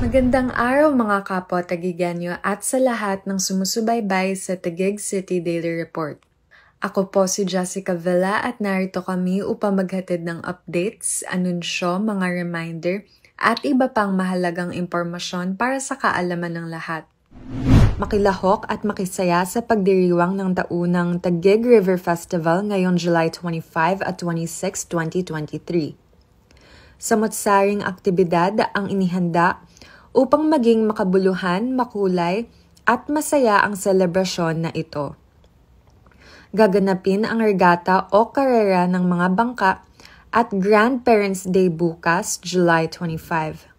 Magandang araw mga kapwa Tagigenyo at sa lahat ng sumusubaybay sa Taguig City Daily Report. Ako po si Jessica Villa at narito kami upang maghatid ng updates, anunsyo, mga reminder at iba pang mahalagang impormasyon para sa kaalaman ng lahat. Makilahok at makisaya sa pagdiriwang ng taunang Taguig River Festival ngayong July 25 at 26, 2023. Samot-saring aktibidad ang inihanda upang maging makabuluhan, makulay at masaya ang selebrasyon na ito. Gaganapin ang regata o karera ng mga bangka at Grandparents' Day bukas, July 25.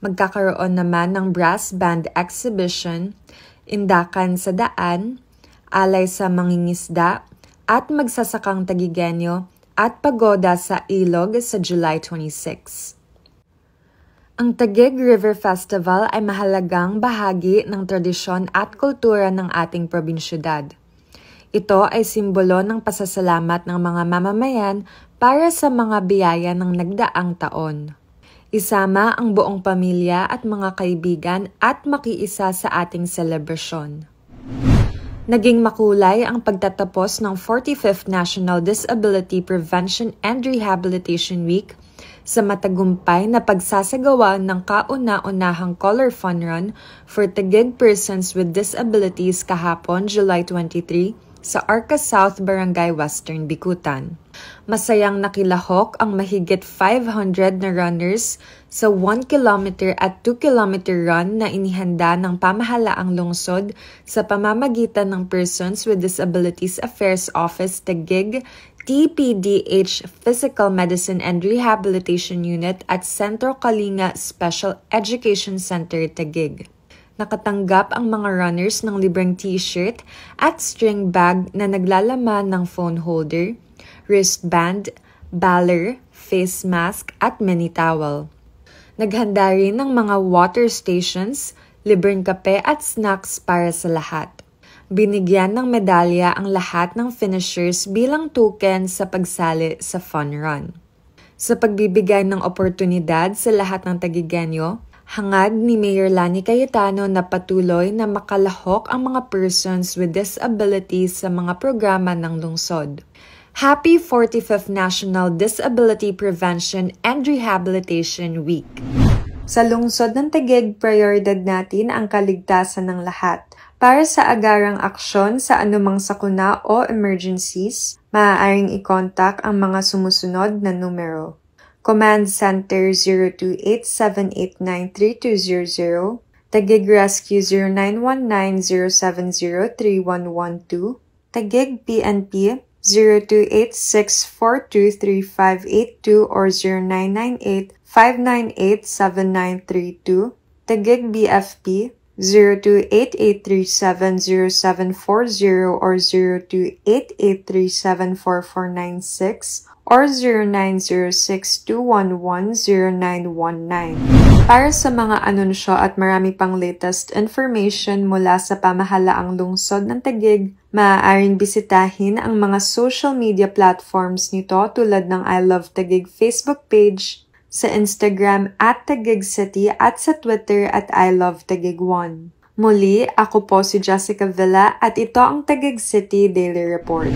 Magkakaroon naman ng brass band exhibition, indakan sa daan, alay sa mangingisda at magsasakang Tagigenyo at pagoda sa ilog sa July 26. Ang Taguig River Festival ay mahalagang bahagi ng tradisyon at kultura ng ating probinsyudad. Ito ay simbolo ng pasasalamat ng mga mamamayan para sa mga biyaya ng nagdaang taon. Isama ang buong pamilya at mga kaibigan at makiisa sa ating selebrasyon. Naging makulay ang pagtatapos ng 45th National Disability Prevention and Rehabilitation Week sa matagumpay na pagsasagawa ng kauna-unahang Color Fun Run for Taguig Persons with Disabilities kahapon, July 23, sa Arca South Barangay Western, Bicutan. Masayang nakilahok ang mahigit 500 na runners sa 1 km at 2 km run na inihanda ng pamahalaang lungsod sa pamamagitan ng Persons with Disabilities Affairs Office Taguig, TPDH Physical Medicine and Rehabilitation Unit at Centro Kalinga Special Education Center Taguig. Nakatanggap ang mga runners ng libreng t-shirt at string bag na naglalaman ng phone holder, wristband, baler, face mask at mini towel. Naghanda rin ng mga water stations, libreng kape at snacks para sa lahat. Binigyan ng medalya ang lahat ng finishers bilang token sa pagsali sa fun run. Sa pagbibigay ng oportunidad sa lahat ng Tagigenyo, hangad ni Mayor Lani Cayetano na patuloy na makalahok ang mga persons with disabilities sa mga programa ng lungsod. Happy 45th National Disability Prevention and Rehabilitation Week! Sa lungsod ng Taguig, prioridad natin ang kaligtasan ng lahat. Para sa agarang aksyon sa anumang sakuna o emergencies, maaaring i-contact ang mga sumusunod na numero. Command Center 028-789-3200, Taguig Rescue 0919-070-3112, Taguig PNP 028-642-3582 or 0998-598-7932, Taguig BFP 028-837-0740 or 028-837-4496 or 0906-211-0919. Para sa mga anunsyo at marami pang latest information mula sa pamahalaang lungsod ng Taguig, maaaring bisitahin ang mga social media platforms nito tulad ng I Love Taguig Facebook page, sa Instagram at Taguig City at sa Twitter at I Love Taguig1. Muli, ako po si Jessica Villa at ito ang Taguig City Daily Report.